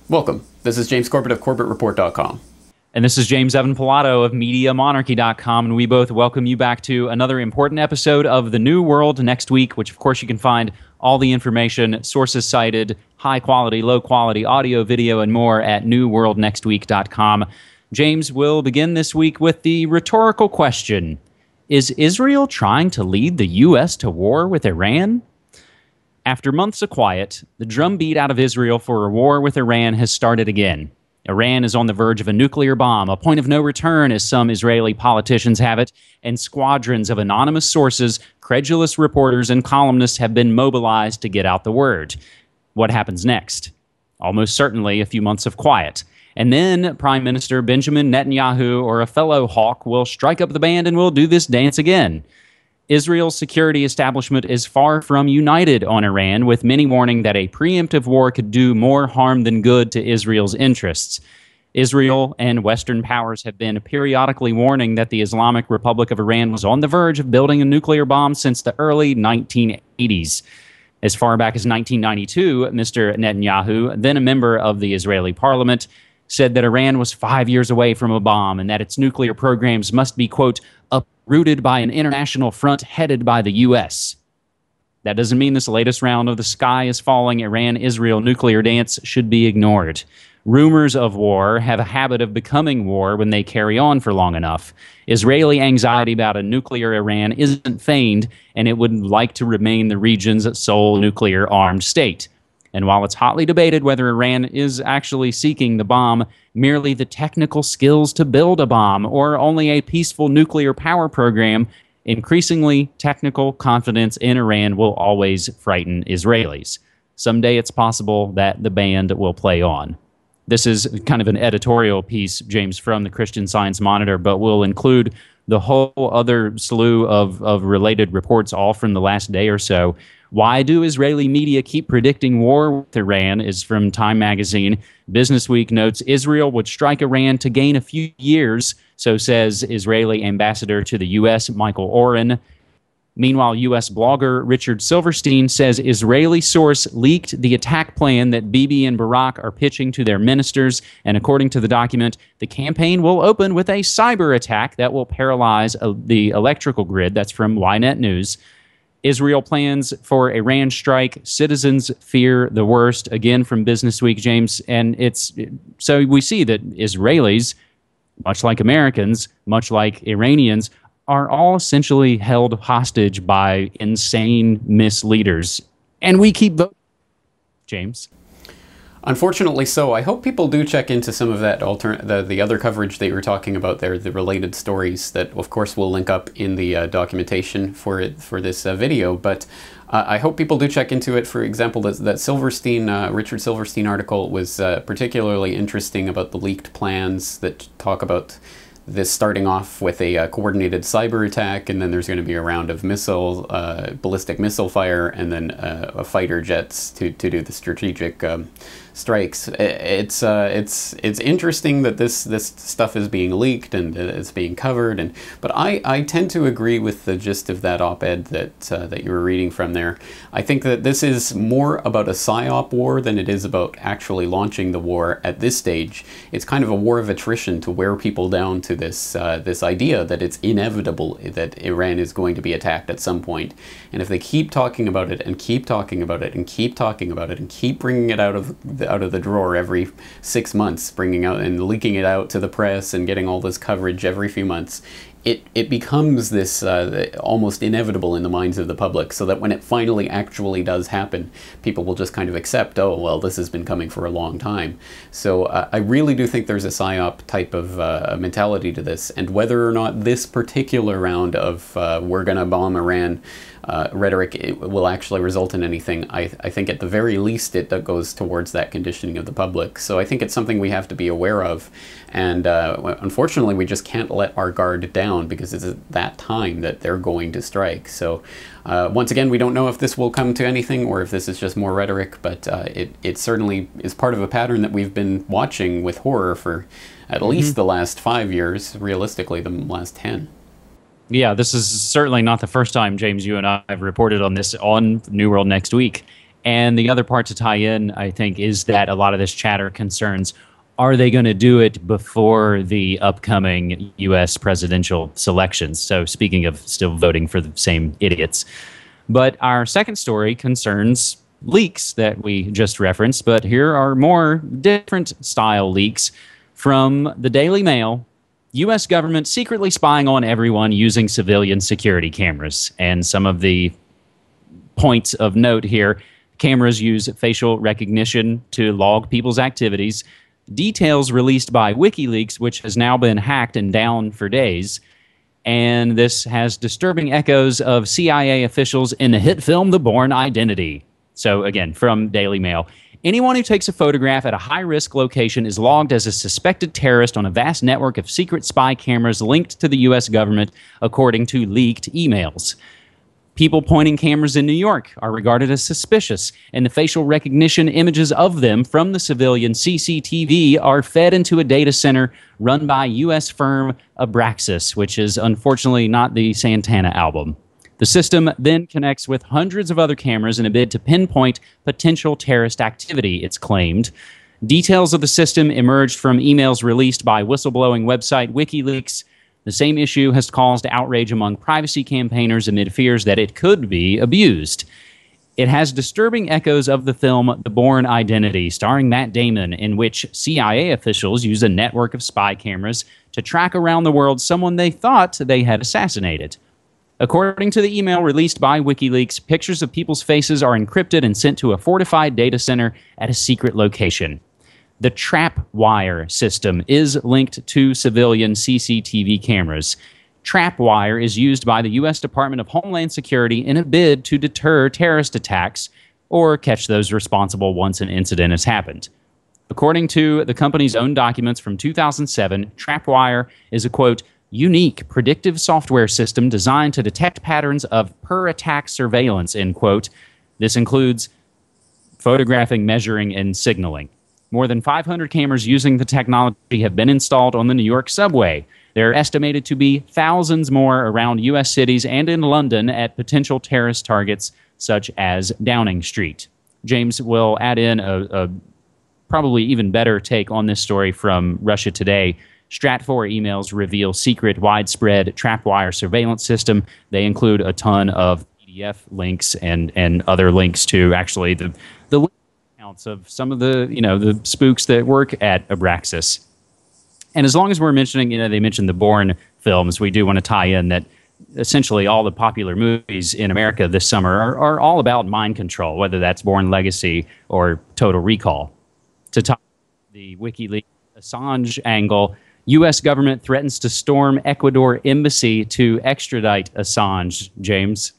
Welcome. This is James Corbett of CorbettReport.com. And this is James Evan Pilato of MediaMonarchy.com, and we both welcome you back to another important episode of The New World Next Week, which, of course, you can find all the information, sources cited, high quality, low quality, audio, video, and more at newworldnextweek.com. James will begin this week with the rhetorical question: is Israel trying to lead the U.S. to war with Iran? After months of quiet, the drumbeat out of Israel for a war with Iran has started again. Iran is on the verge of a nuclear bomb, a point of no return as some Israeli politicians have it, and squadrons of anonymous sources, credulous reporters, and columnists have been mobilized to get out the word. What happens next? Almost certainly a few months of quiet. And then Prime Minister Benjamin Netanyahu or a fellow hawk will strike up the band and we'll do this dance again. Israel's security establishment is far from united on Iran, with many warning that a preemptive war could do more harm than good to Israel's interests. Israel and Western powers have been periodically warning that the Islamic Republic of Iran was on the verge of building a nuclear bomb since the early 1980s. As far back as 1992, Mr. Netanyahu, then a member of the Israeli parliament, said that Iran was 5 years away from a bomb and that its nuclear programs must be, quote, uprooted by an international front headed by the U.S. That doesn't mean this latest round of the sky is falling Iran-Israel nuclear dance should be ignored. Rumors of war have a habit of becoming war when they carry on for long enough. Israeli anxiety about a nuclear Iran isn't feigned, and it would like to remain the region's sole nuclear-armed state. And while it's hotly debated whether Iran is actually seeking the bomb, merely the technical skills to build a bomb, or only a peaceful nuclear power program, increasingly technical confidence in Iran will always frighten Israelis. Someday it's possible that the band will play on. This is kind of an editorial piece, James, from the Christian Science Monitor, but will include the whole other slew of related reports, all from the last day or so. Why do Israeli media keep predicting war with Iran is from Time magazine. Business Week notes Israel would strike Iran to gain a few years, so says Israeli ambassador to the U.S., Michael Oren. Meanwhile, U.S. blogger Richard Silverstein says Israeli source leaked the attack plan that Bibi and Barak are pitching to their ministers, and according to the document, the campaign will open with a cyber attack that will paralyze the electrical grid. That's from Ynet News. Israel plans for Iran strike. Citizens fear the worst. Again, from Business Week, James. And so we see that Israelis, much like Americans, much like Iranians, are all essentially held hostage by insane misleaders. And we keep voting, James. Unfortunately so. I hope people do check into some of that the other coverage that you were talking about there, the related stories that, of course, we'll link up in the documentation for this video. But I hope people do check into it. For example, that Silverstein, Richard Silverstein article was particularly interesting about the leaked plans that talk about this starting off with a coordinated cyber attack, and then there's going to be a round of ballistic missile fire, and then a fighter jets to do the strategic strikes. It's interesting that this stuff is being leaked and it's being covered, but I tend to agree with the gist of that op-ed that you were reading from there. I think that this is more about a psyop war than it is about actually launching the war at this stage. It's kind of a war of attrition to wear people down to this idea that it's inevitable that Iran is going to be attacked at some point. And if they keep talking about it and keep talking about it and keep talking about it and keep bringing it out of the drawer every 6 months, bringing out and leaking it out to the press and getting all this coverage every few months, it becomes this almost inevitable in the minds of the public, so that when it finally actually does happen, people will just kind of accept, oh, well, this has been coming for a long time. So I really do think there's a psyop type of mentality to this, and whether or not this particular round of we're gonna bomb Iran rhetoric will actually result in anything, I think at the very least it goes towards that conditioning of the public. So I think it's something we have to be aware of, and unfortunately we just can't let our guard down, because it's at that time that they're going to strike. So once again, we don't know if this will come to anything or if this is just more rhetoric, but it certainly is part of a pattern that we've been watching with horror for at least the last 5 years, realistically the last 10. Yeah, this is certainly not the first time, James, you and I have reported on this on New World Next Week. And the other part to tie in, I think, is that a lot of this chatter concerns, are they going to do it before the upcoming U.S. presidential selections? So speaking of still voting for the same idiots. But our second story concerns leaks that we just referenced, but here are more different style leaks from the Daily Mail. U.S. government secretly spying on everyone using civilian security cameras. And some of the points of note here: cameras use facial recognition to log people's activities. Details released by WikiLeaks, which has now been hacked and down for days. And this has disturbing echoes of CIA officials in the hit film The Bourne Identity. So again, from Daily Mail. Anyone who takes a photograph at a high-risk location is logged as a suspected terrorist on a vast network of secret spy cameras linked to the U.S. government, according to leaked emails. People pointing cameras in New York are regarded as suspicious, and the facial recognition images of them from the civilian CCTV are fed into a data center run by U.S. firm Abraxas, which is unfortunately not the Santana album. The system then connects with hundreds of other cameras in a bid to pinpoint potential terrorist activity, it's claimed. Details of the system emerged from emails released by whistleblowing website WikiLeaks. The same issue has caused outrage among privacy campaigners amid fears that it could be abused. It has disturbing echoes of the film The Bourne Identity, starring Matt Damon, in which CIA officials use a network of spy cameras to track around the world someone they thought they had assassinated. According to the email released by WikiLeaks, pictures of people's faces are encrypted and sent to a fortified data center at a secret location. The TrapWire system is linked to civilian CCTV cameras. TrapWire is used by the U.S. Department of Homeland Security in a bid to deter terrorist attacks or catch those responsible once an incident has happened. According to the company's own documents from 2007, TrapWire is a, quote, unique predictive software system designed to detect patterns of per-attack surveillance, end quote. This includes photographing, measuring, and signaling. More than 500 cameras using the technology have been installed on the New York subway. There are estimated to be thousands more around U.S. cities and in London at potential terrorist targets such as Downing Street. James will add in a probably even better take on this story from Russia Today. Stratfor emails reveal secret, widespread TrapWire surveillance system. They include a ton of PDF links and other links to actually the accounts of some of the the spooks that work at Abraxas. And as long as we're mentioning, they mentioned the Bourne films, we do want to tie in that essentially all the popular movies in America this summer are all about mind control, whether that's Bourne Legacy or Total Recall. To tie the WikiLeaks Assange angle, U.S. government threatens to storm Ecuador embassy to extradite Assange. James?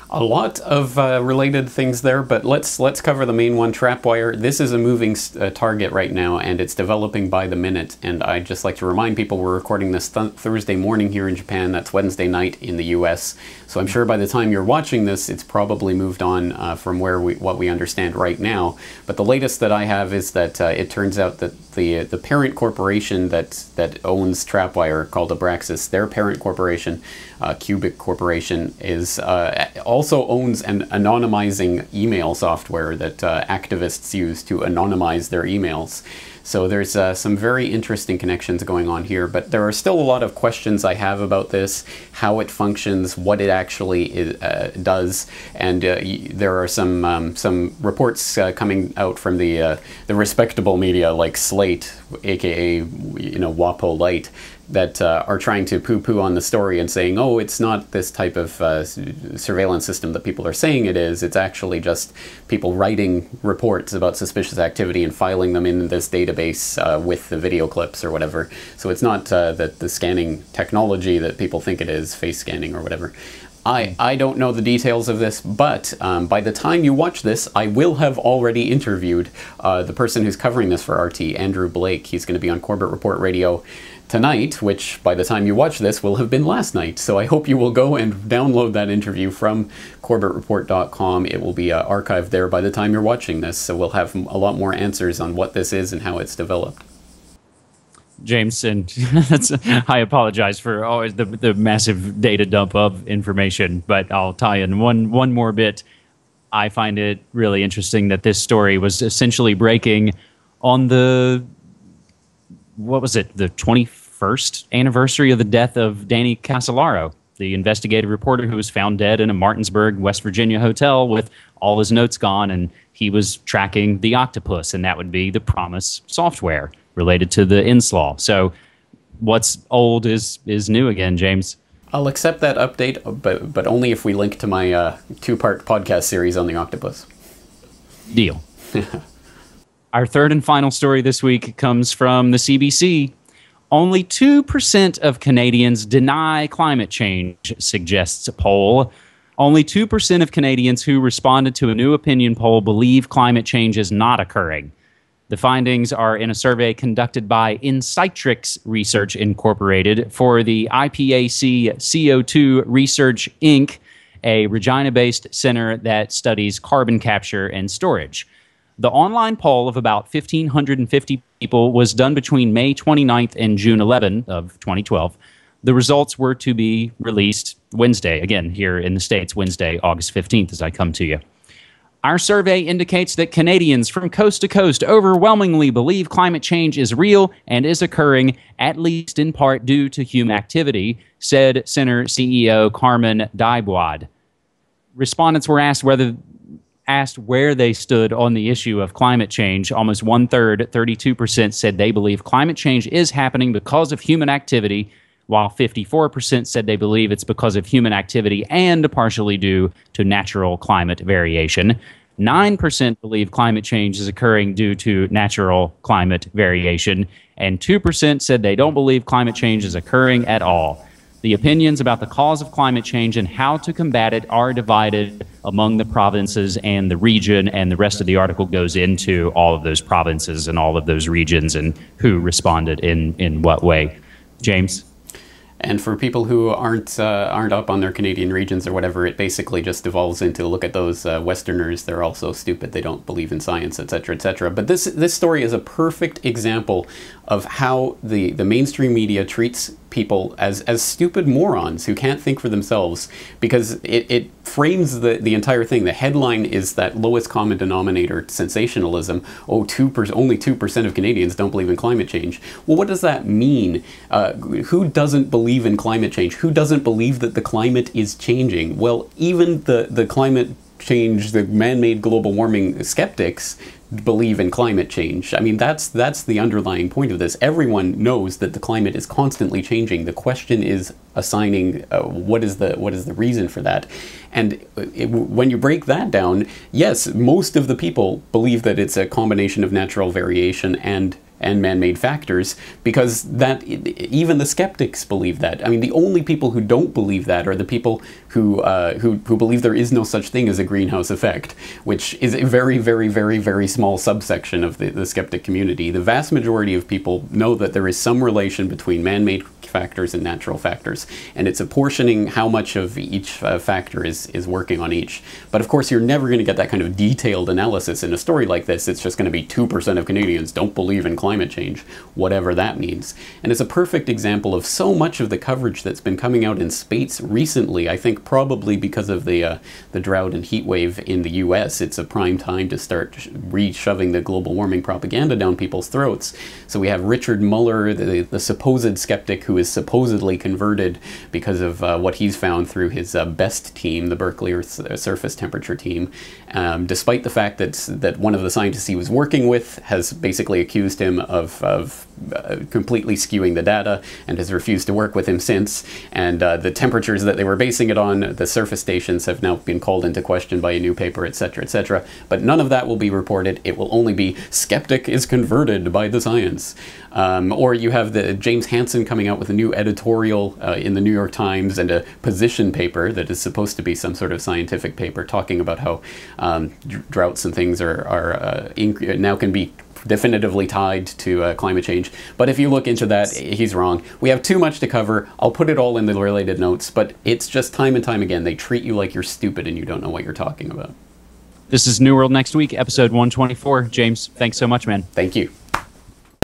A lot of related things there, but let's cover the main one, TrapWire. This is a moving target right now, and it's developing by the minute. And I'd just like to remind people we're recording this Thursday morning here in Japan. That's Wednesday night in the U.S. So I'm sure by the time you're watching this, it's probably moved on from what we understand right now. But the latest that I have is that it turns out that the parent corporation that owns TrapWire, called Abraxas, their parent corporation, Cubic Corporation, is also owns an anonymizing email software that activists use to anonymize their emails. So there's some very interesting connections going on here, but there are still a lot of questions I have about this, how it functions, what it actually does, and there are some reports coming out from the respectable media like Slate, aka WAPO Light, that are trying to poo-poo on the story and saying, oh, it's not this type of surveillance system that people are saying it is. It's actually just people writing reports about suspicious activity and filing them in this database with the video clips or whatever. So it's not the scanning technology that people think it is, face scanning or whatever. I don't know the details of this, but by the time you watch this, I will have already interviewed the person who's covering this for RT, Andrew Blake. He's going to be on Corbett Report Radio tonight, which by the time you watch this will have been last night. So I hope you will go and download that interview from CorbettReport.com. It will be archived there by the time you're watching this, so we'll have a lot more answers on what this is and how it's developed. James, and I apologize for always the massive data dump of information, but I'll tie in one more bit. I find it really interesting that this story was essentially breaking on the, what was it, the 21st anniversary of the death of Danny Casolaro, the investigative reporter who was found dead in a Martinsburg, West Virginia hotel with all his notes gone, and he was tracking the Octopus, and that would be the Promise software related to the inslaw. So what's old is new again, James. I'll accept that update, but only if we link to my two-part podcast series on the Octopus. Deal. Our third and final story this week comes from the CBC. Only 2% of Canadians deny climate change, suggests a poll. Only 2% of Canadians who responded to a new opinion poll believe climate change is not occurring. The findings are in a survey conducted by Insightrix Research Incorporated for the IPAC CO2 Research, Inc., a Regina-based center that studies carbon capture and storage. The online poll of about 1,550 people was done between May 29th and June 11th of 2012. The results were to be released Wednesday, again, here in the States, Wednesday, August 15th, as I come to you. Our survey indicates that Canadians from coast to coast overwhelmingly believe climate change is real and is occurring, at least in part due to human activity, said Center CEO Carmen Daiboud. Respondents were asked where they stood on the issue of climate change. Almost one-third, 32%, said they believe climate change is happening because of human activity, while 54% said they believe it's because of human activity and partially due to natural climate variation. 9% believe climate change is occurring due to natural climate variation, and 2% said they don't believe climate change is occurring at all. The opinions about the cause of climate change and how to combat it are divided among the provinces and the region, and the rest of the article goes into all of those provinces and all of those regions and who responded in what way. James? And for people who aren't up on their Canadian regions or whatever, it basically just devolves into, look at those Westerners, they're all so stupid, they don't believe in science, etc., etc. But this story is a perfect example of how the mainstream media treats people as stupid morons who can't think for themselves, because it frames the entire thing. The headline is that lowest common denominator sensationalism. Oh, only 2% of Canadians don't believe in climate change. Well, what does that mean? Who doesn't believe in climate change? Who doesn't believe that the climate is changing? Well, even the climate change, the man-made global warming skeptics believe in climate change. I mean, that's the underlying point of this. Everyone knows that the climate is constantly changing. The question is assigning what is the reason for that. And when you break that down, yes, most of the people believe that it's a combination of natural variation and man-made factors, because that even the skeptics believe that. I mean, the only people who don't believe that are the people who believe there is no such thing as a greenhouse effect, which is a very, very, very, very small subsection of the skeptic community. The vast majority of people know that there is some relation between man-made factors and natural factors, and it's apportioning how much of each factor is working on each. But of course, you're never going to get that kind of detailed analysis in a story like this. It's just going to be 2% of Canadians don't believe in climate change, whatever that means. And it's a perfect example of so much of the coverage that's been coming out in space recently. I think probably because of the drought and heat wave in the US, it's a prime time to start re-shoving the global warming propaganda down people's throats. So we have Richard Muller, the supposed skeptic who is supposedly converted because of what he's found through his BEST team, the Berkeley Earth Surface Temperature team, despite the fact that one of the scientists he was working with has basically accused him of completely skewing the data and has refused to work with him since. And the temperatures that they were basing it on, the surface stations, have now been called into question by a new paper, etc., etc. But none of that will be reported. It will only be skeptic is converted by the science. Or you have the James Hansen coming out with a new editorial in the New York Times and a position paper that is supposed to be some sort of scientific paper talking about how droughts and things are now can be definitively tied to climate change. But if you look into that, he's wrong. We have too much to cover. I'll put it all in the related notes, but it's just time and time again, they treat you like you're stupid and you don't know what you're talking about. This is New World Next Week, episode 124. James, thanks so much, man. Thank you.